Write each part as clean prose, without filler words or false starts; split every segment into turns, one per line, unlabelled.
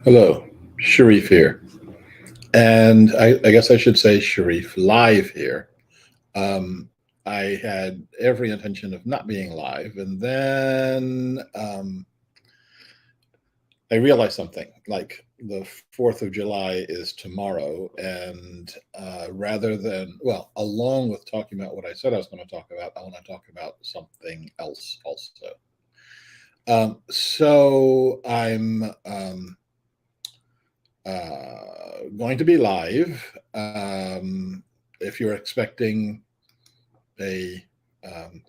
Hello, Sharif here. And I guess I should say Sharif live here. Um, I had every intention of not being live, and then I realized something like the 4th of July is tomorrow. And rather than, well, along with talking about what I said I was going to talk about, I want to talk about something else also. So I'm. Going to be live. If you're expecting a um,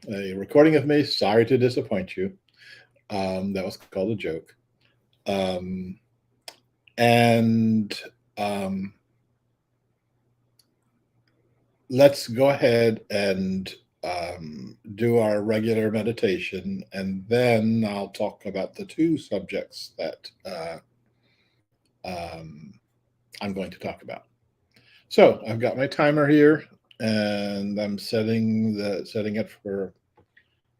a recording of me, sorry to disappoint you. That was called a joke. Um, and let's go ahead and do our regular meditation, and then I'll talk about the two subjects that um, I'm going to talk about. So I've got my timer here, and I'm setting it for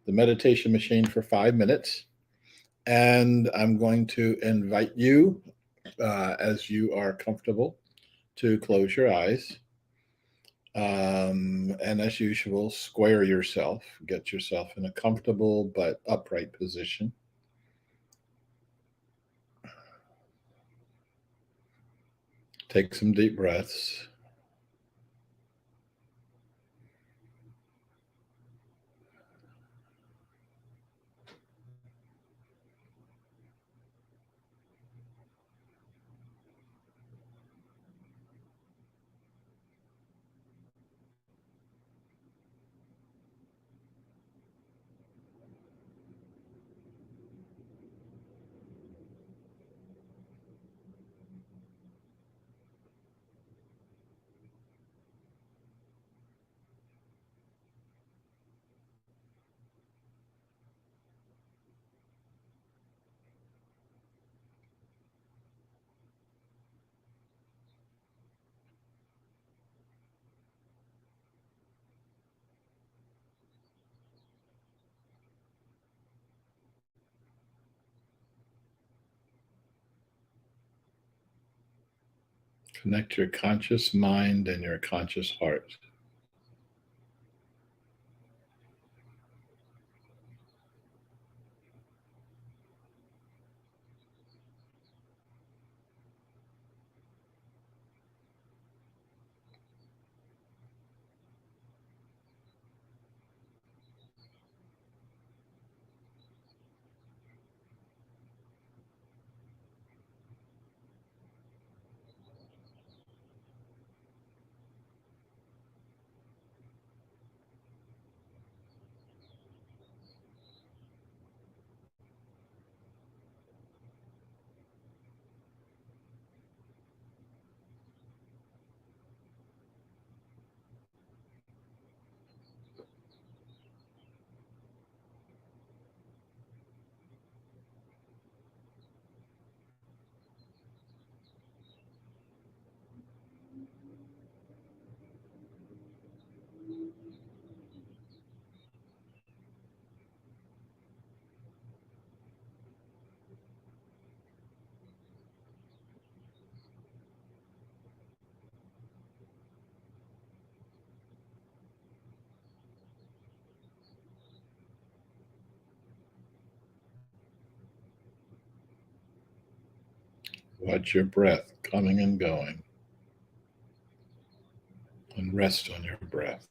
the meditation machine for 5 minutes. And I'm going to invite you, as you are comfortable, to close your eyes. And as usual, square yourself, get yourself in a comfortable but upright position. Take some deep breaths. Connect your conscious mind and your conscious heart. Watch your breath coming and going, and rest on your breath.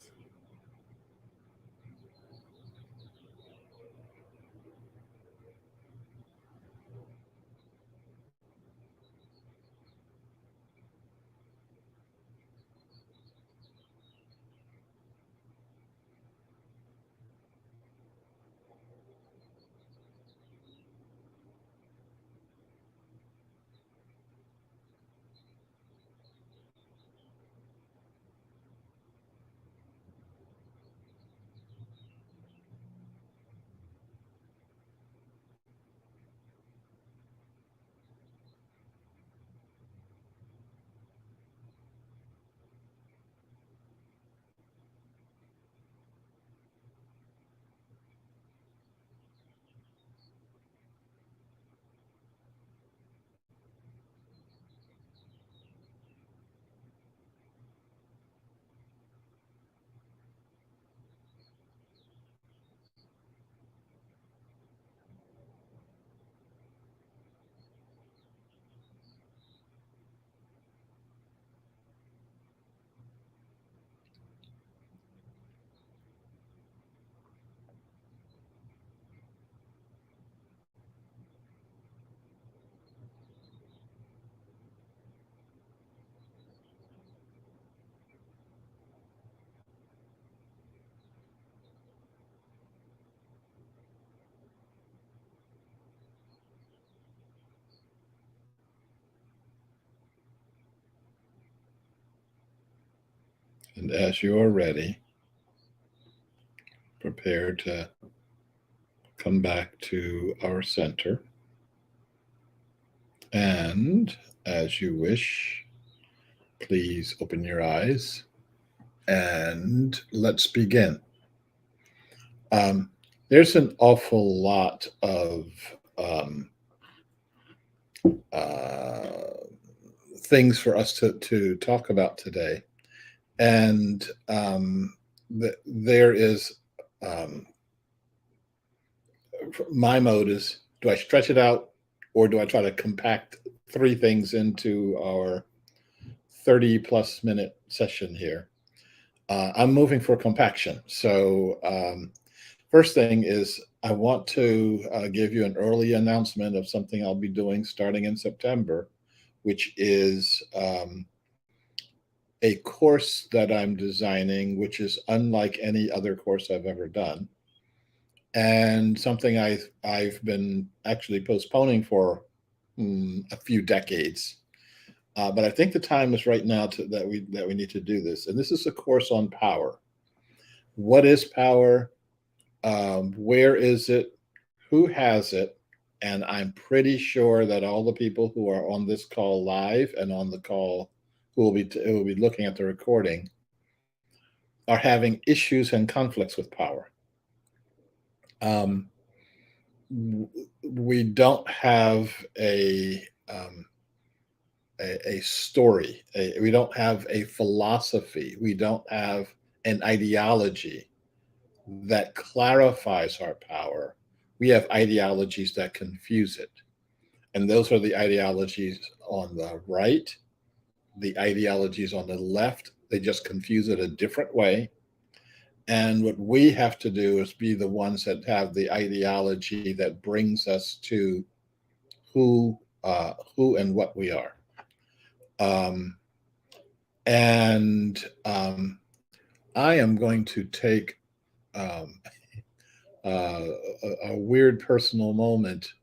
And as you are ready, prepare to come back to our center. And as you wish, please open your eyes and let's begin. There's an awful lot of uh, things for us to talk about today. And there is um, my mode is, do I stretch it out or do I try to compact three things into our 30 plus minute session here? I'm moving for compaction. So, first thing is, I want to give you an early announcement of something I'll be doing starting in September, which is a course that I'm designing, which is unlike any other course I've ever done, and something I've been actually postponing for a few decades. But I think the time is right now that we need to do this. And this is a course on power. What is power? Where is it? Who has it? And I'm pretty sure that all the people who are on this call live and on the call who will be looking at the recording are having issues and conflicts with power. We don't have a story. We don't have a philosophy. We don't have an ideology that clarifies our power. We have ideologies that confuse it. And those are the ideologies on the right, the ideologies on the left. They just confuse it a different way. And what we have to do is be the ones that have the ideology that brings us to who and what we are. I am going to take a weird personal moment.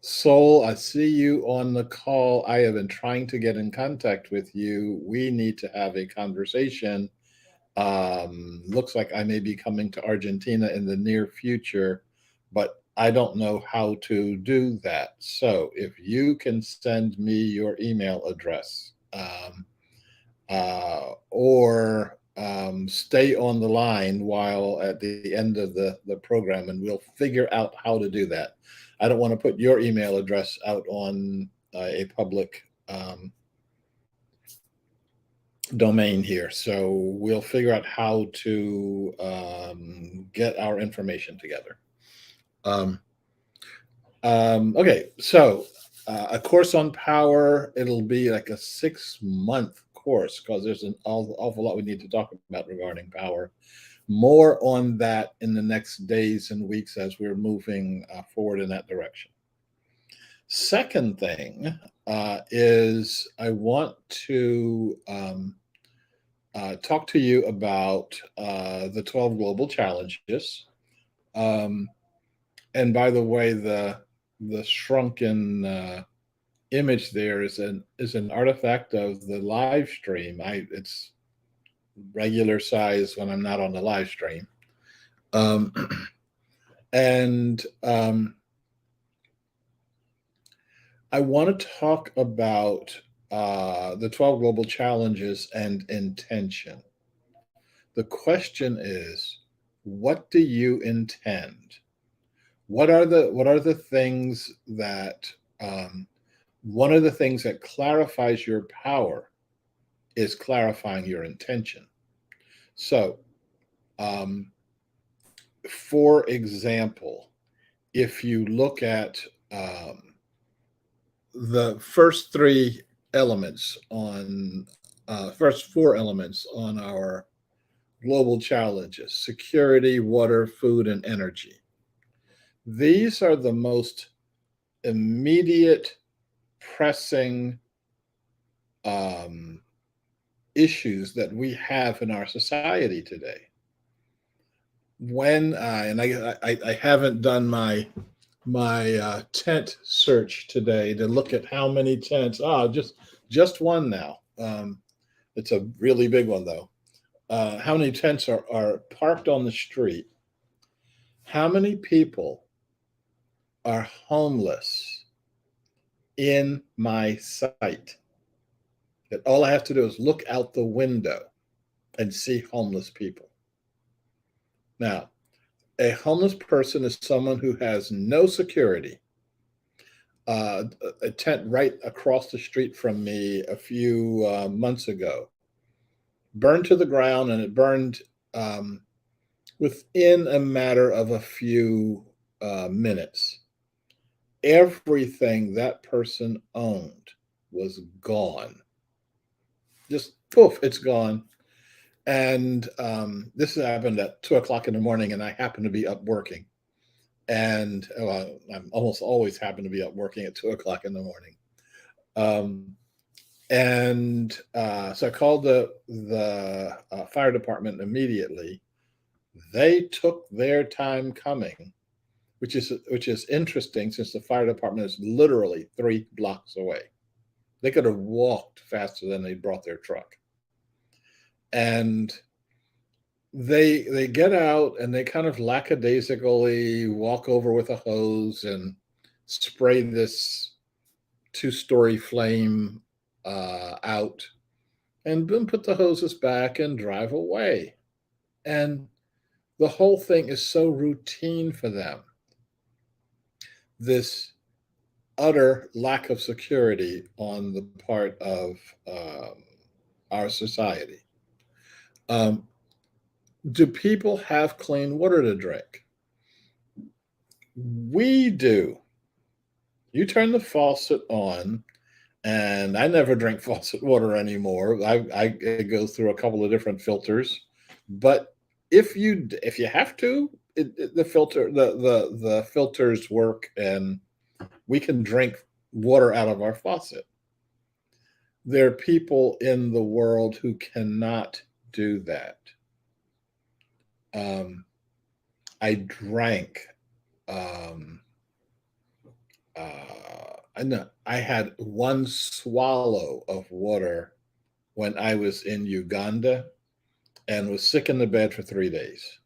Soul, I see you on the call. I have been trying to get in contact with you. We need to have a conversation. Looks like I may be coming to Argentina in the near future, but I don't know how to do that. So if you can send me your email address, or stay on the line while at the end of the program, and we'll figure out how to do that. I don't want to put your email address out on a public domain here. So we'll figure out how to get our information together. Okay, so a course on power, it'll be like a 6-month course because there's an awful lot we need to talk about regarding power. More on that in the next days and weeks as we're moving forward in that direction. Second thing is I want to talk to you about the 12 global challenges. And by the way, the shrunken image there is an artifact of the live stream. It's regular size when I'm not on the live stream. I want to talk about the 12 global challenges and intention. The question is, what do you intend? What are the things that one of the things that clarifies your power is clarifying your intention. So, for example, if you look at the first three elements on first four elements on our global challenges: security, water, food, and energy. These are the most immediate, pressing issues that we have in our society today. When I haven't done my tent search today to look at how many tents. Just one now. It's a really big one, though. How many tents are parked on the street? How many people are homeless in my sight? That all I have to do is look out the window and see homeless people. Now, a homeless person is someone who has no security. A tent right across the street from me a few months ago burned to the ground, and it burned um, within a matter of a few minutes. Everything that person owned was gone. Just poof, it's gone. And this happened at 2 o'clock in the morning, and I happened to be up working. And I'm almost always happen to be up working at 2 o'clock in the morning. Um, so I called the fire department immediately. They took their time coming, which is interesting since the fire department is literally 3 blocks away. They could have walked faster than they brought their truck. And they get out and they kind of lackadaisically walk over with a hose and spray this 2-story flame out, and then put the hoses back and drive away. And the whole thing is so routine for them. This utter lack of security on the part of our society. Um, do people have clean water to drink? We do. You turn the faucet on, and I never drink faucet water anymore. It goes through a couple of different filters, but if you have to, the filters work, and we can drink water out of our faucet. There are people in the world who cannot do that. I drank. I know I had one swallow of water when I was in Uganda and was sick in the bed for 3 days.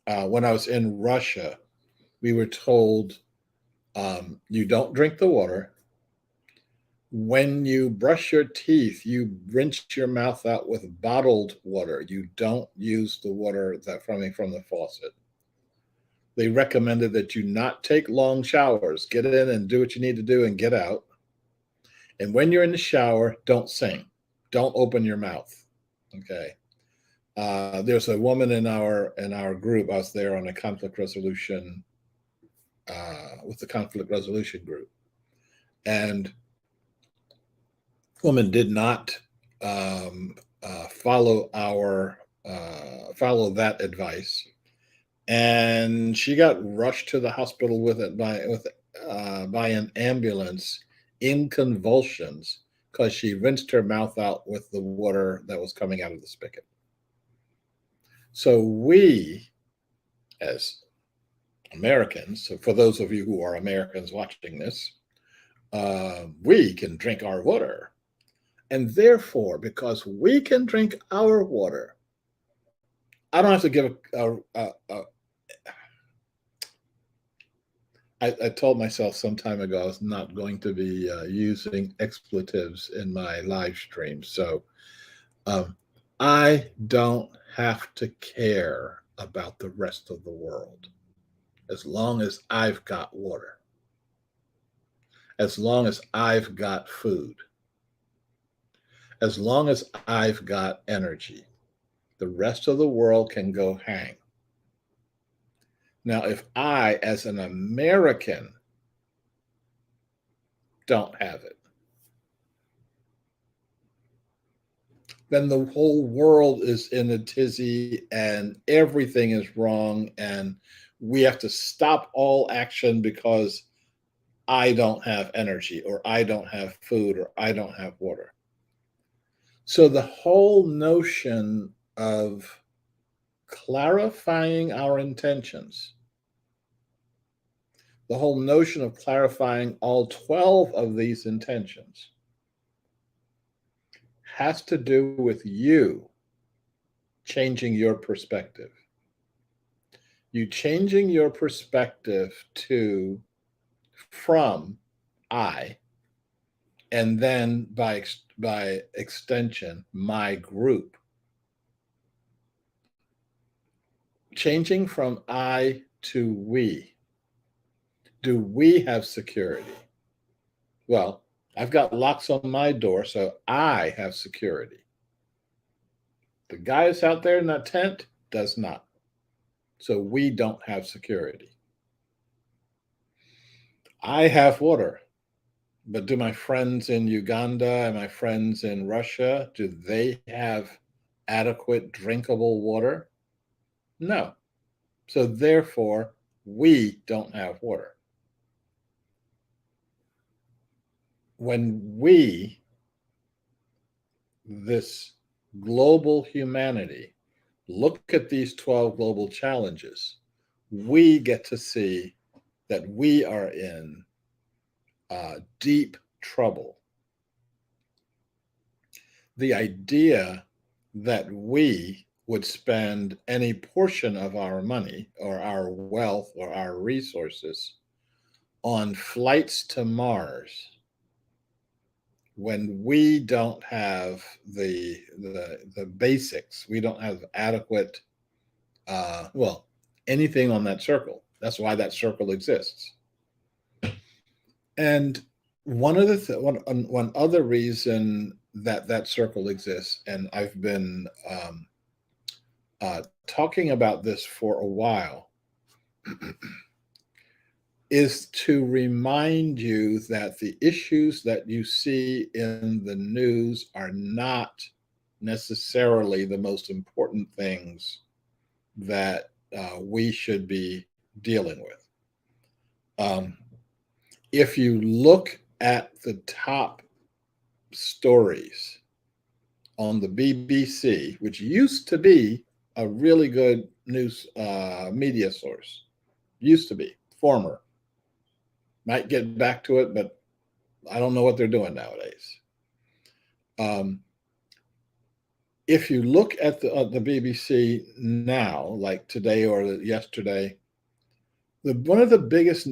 When I was in Russia, we were told you don't drink the water. When you brush your teeth, you rinse your mouth out with bottled water. You don't use the water that from the faucet. They recommended that you not take long showers. Get in and do what you need to do and get out. And when you're in the shower, don't sing. Don't open your mouth. Okay. There's a woman in our group. I was there on a conflict resolution with the conflict resolution group, and woman did not follow that advice, and she got rushed to the hospital by an ambulance in convulsions because she rinsed her mouth out with the water that was coming out of the spigot. So we, as Americans, so for those of you who are Americans watching this, we can drink our water. And therefore, because we can drink our water, I don't have to give I told myself some time ago I was not going to be using expletives in my live stream. So I don't have to care about the rest of the world as long as I've got water, as long as I've got food, as long as I've got energy. The rest of the world can go hang. Now, if I, as an American, don't have it, then the whole world is in a tizzy and everything is wrong, and we have to stop all action because I don't have energy, or I don't have food, or I don't have water. So the whole notion of clarifying our intentions, the whole notion of clarifying all 12 of these intentions has to do with you changing your perspective. You changing your perspective to from I, and then by extension, my group. Changing from I to we. Do we have security? Well, I've got locks on my door, so I have security. The guy that's out there in that tent does not. So we don't have security. I have water, but do my friends in Uganda and my friends in Russia, do they have adequate drinkable water? No. So therefore, we don't have water. When we, this global humanity, look at these 12 global challenges, we get to see that we are in deep trouble. The idea that we would spend any portion of our money or our wealth or our resources on flights to Mars when we don't have the basics, we don't have adequate well, anything on that circle. That's why that circle exists. And one other reason that that circle exists, and I've been talking about this for a while, is to remind you that the issues that you see in the news are not necessarily the most important things that we should be dealing with. If you look at the top stories on the BBC, which used to be a really good news media source, used to be, former, might get back to it, but I don't know what they're doing nowadays. If you look at the BBC now, like today or yesterday, one of the biggest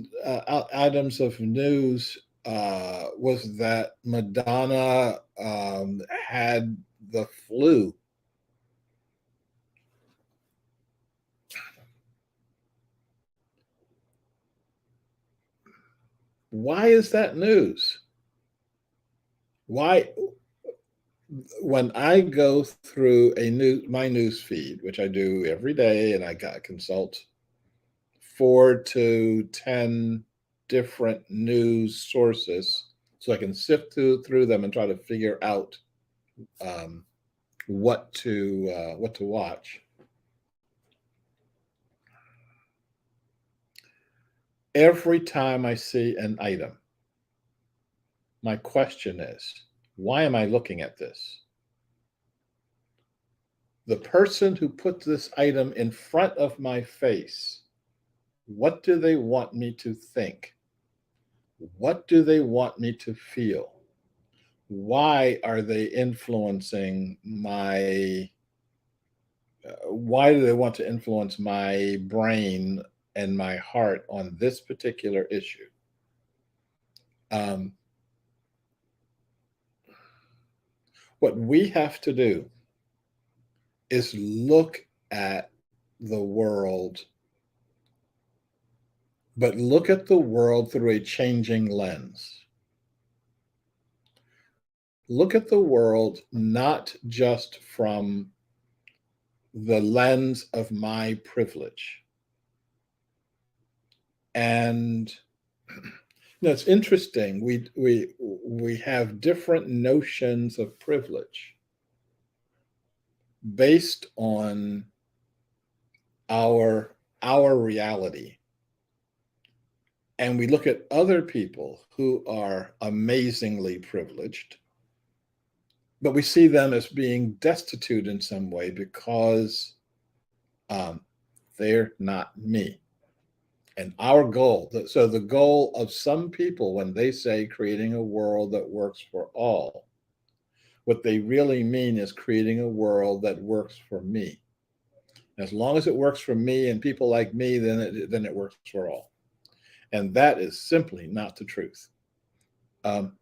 items of news was that Madonna had the flu. Why is that news? Why? When I go through my news feed, which I do every day, and I consult 4 to 10 different news sources, so I can sift through them and try to figure out what to watch. Every time I see an item, my question is, why am I looking at this? The person who put this item in front of my face, what do they want me to think? What do they want me to feel? Why are they influencing why do they want to influence my brain and my heart on this particular issue? What we have to do is look at the world, but look at the world through a changing lens. Look at the world not just from the lens of my privilege. And it's interesting. We have different notions of privilege based on our reality. And we look at other people who are amazingly privileged, but we see them as being destitute in some way because they're not me. And our goal, so the goal of some people when they say creating a world that works for all, What they really mean is creating a world that works for me. As long as it works for me and people like me, then it works for all. And that is simply not the truth. Um,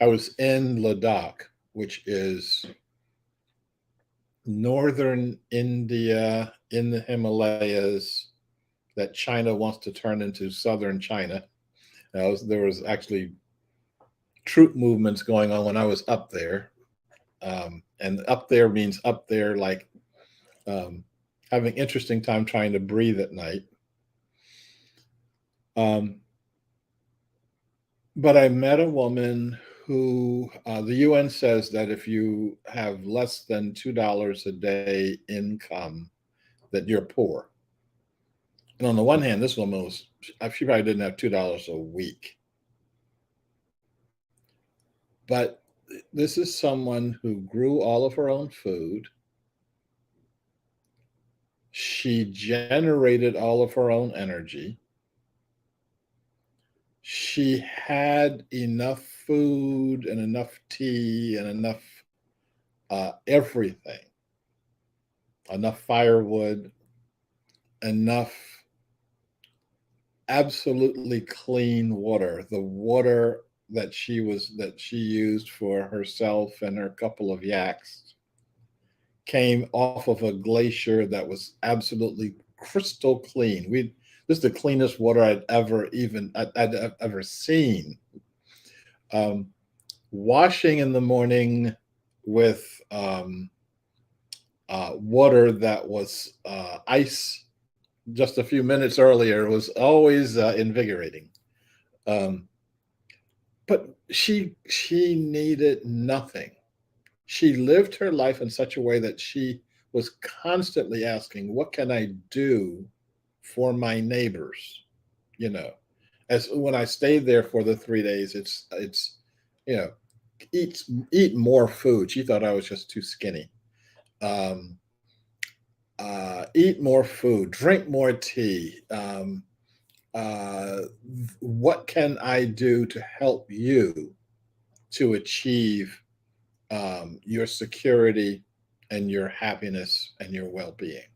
I was in Ladakh, which is northern India in the Himalayas that China wants to turn into southern China. There was actually troop movements going on when I was up there. And up there means up there like um, having interesting time trying to breathe at night. Um, but I met a woman who the UN says that if you have less than $2 a day income, that you're poor. And on the one hand, this woman was, she probably didn't have $2 a week. But this is someone who grew all of her own food. She generated all of her own energy. She had enough food and enough tea and enough everything, enough firewood, enough absolutely clean water. The water that she used for herself and her couple of yaks came off of a glacier that was absolutely crystal clean. This is the cleanest water I'd ever seen. Washing in the morning with water that was ice just a few minutes earlier was always invigorating. But she needed nothing. She lived her life in such a way that she was constantly asking, what can I do for my neighbors? You know, as when I stayed there for the 3 days, it's, you know, eat more food. She thought I was just too skinny. Um, eat more food, drink more tea. Uh, what can I do to help you to achieve your security and your happiness and your well-being?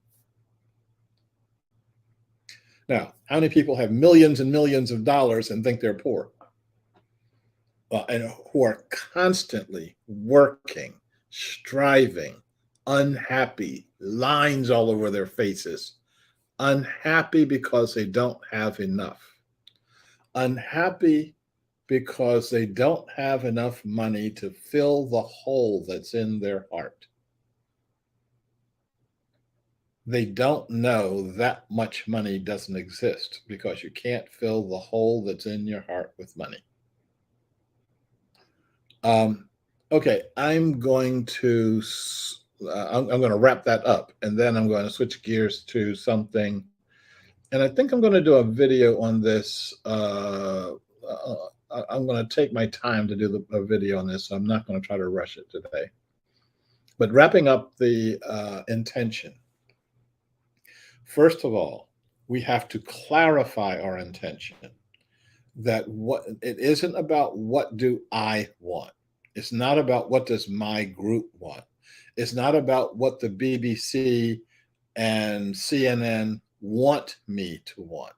Now, how many people have millions and millions of dollars and think they're poor? And who are constantly working, striving, unhappy, lines all over their faces, unhappy because they don't have enough, unhappy because they don't have enough money to fill the hole that's in their heart. They don't know that much money doesn't exist because you can't fill the hole that's in your heart with money. Okay, I'm going to I'm going to wrap that up, and then I'm going to switch gears to something. And I think I'm going to do a video on this. I'm going to take my time to do a video on this. So I'm not going to try to rush it today. But wrapping up the intention. First of all, we have to clarify our intention. That what it isn't about what do I want. It's not about what does my group want. It's not about what the BBC and CNN want me to want.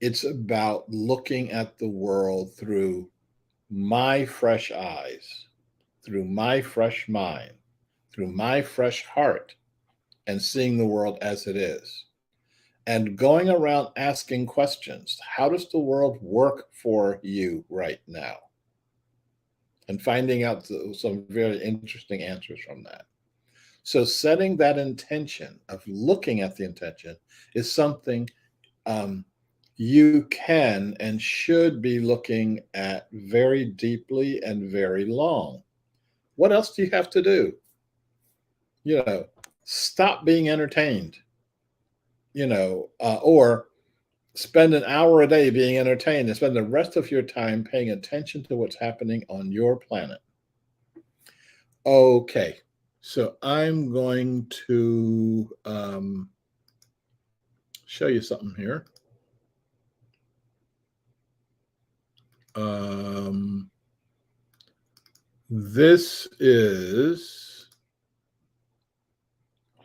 It's about looking at the world through my fresh eyes, through my fresh mind, through my fresh heart, and seeing the world as it is. And going around asking questions. How does the world work for you right now? And finding out some very interesting answers from that. So setting that intention of looking at the intention is something you can and should be looking at very deeply and very long. What else do you have to do? Stop being entertained, or spend an hour a day being entertained and spend the rest of your time paying attention to what's happening on your planet. Okay, so I'm going to show you something here. This is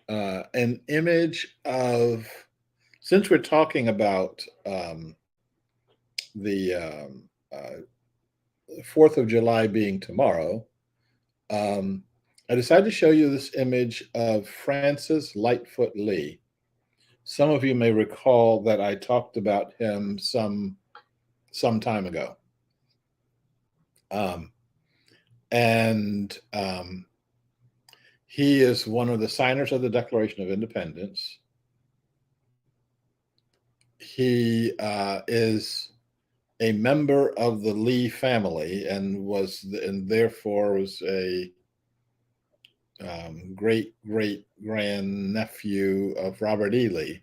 an image of, since we're talking about the 4th of July being tomorrow, um, I decided to show you this image of Francis Lightfoot Lee. Some of you may recall that I talked about him some time ago. And he is one of the signers of the Declaration of Independence. He is a member of the Lee family and therefore was a great grandnephew of Robert E. Lee.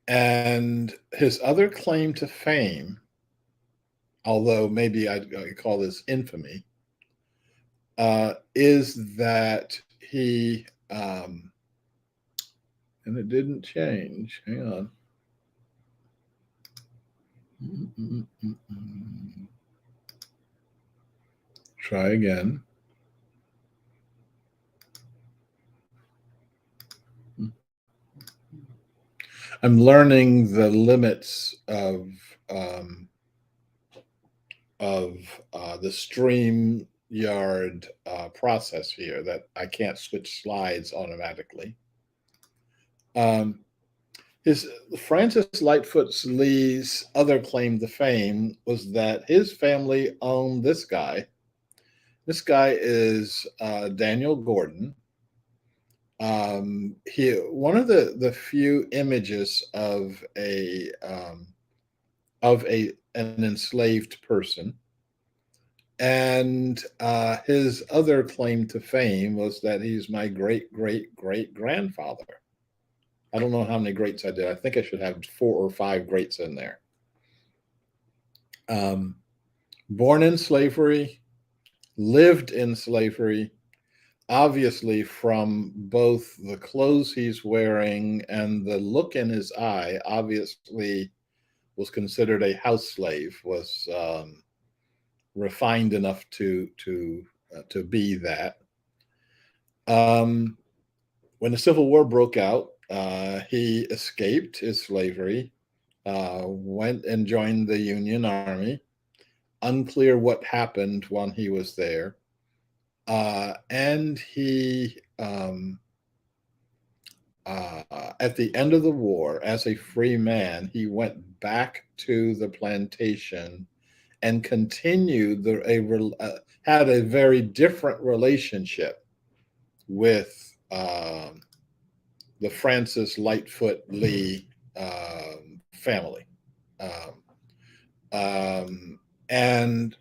And his other claim to fame, although maybe I'd call this infamy, is that he, and it didn't change. Hang on. Try again. I'm learning the limits of the StreamYard process here, that I can't switch slides automatically. His Francis Lightfoot Lee's other claim to fame was that his family owned this guy. This guy is Daniel Gordon. One of the few images of an enslaved person, and his other claim to fame was that he's my great grandfather. I don't know how many greats I did. I think I should have 4 or 5 greats in there. Born in slavery, lived in slavery. Obviously, from both the clothes he's wearing and the look in his eye, obviously was considered a house slave, was refined enough to be that. When the Civil War broke out, he escaped his slavery, went and joined the Union Army. Unclear what happened when he was there. And he, at the end of the war, as a free man, he went back to the plantation and continued had a very different relationship with the Francis Lightfoot Lee family. And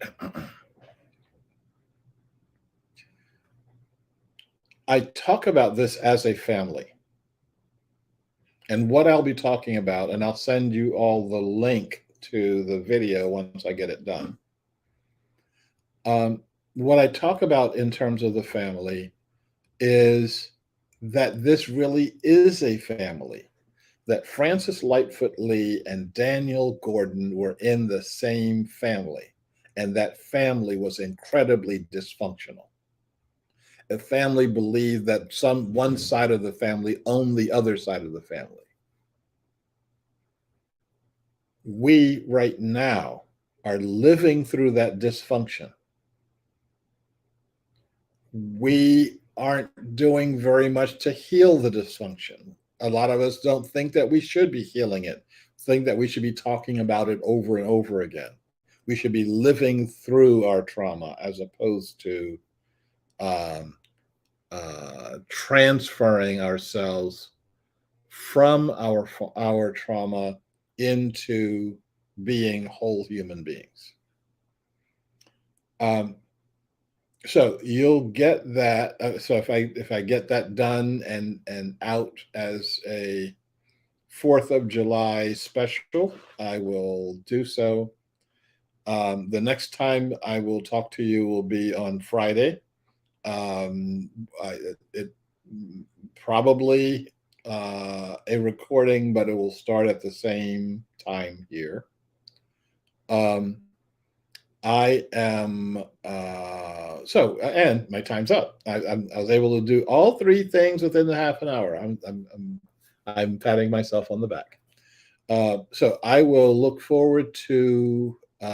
I talk about this as a family. And what I'll be talking about, and I'll send you all the link to the video once I get it done. What I talk about in terms of the family is that this really is a family, that Francis Lightfoot Lee and Daniel Gordon were in the same family, and that family was incredibly dysfunctional. A family believed that one side of the family owned the other side of the family. We right now are living through that dysfunction. We aren't doing very much to heal the dysfunction. A lot of us don't think that we should be healing it, think that we should be talking about it over and over again. We should be living through our trauma as opposed to transferring ourselves from our trauma into being whole human beings. So you'll get that. So if I get that done and out as a 4th of July special, I will do so. The next time I will talk to you will be on Friday. It probably a recording, but it will start at the same time here. Um, I am and my time's up. I was able to do all three things within the half an hour. I'm patting myself on the back. So I will look forward to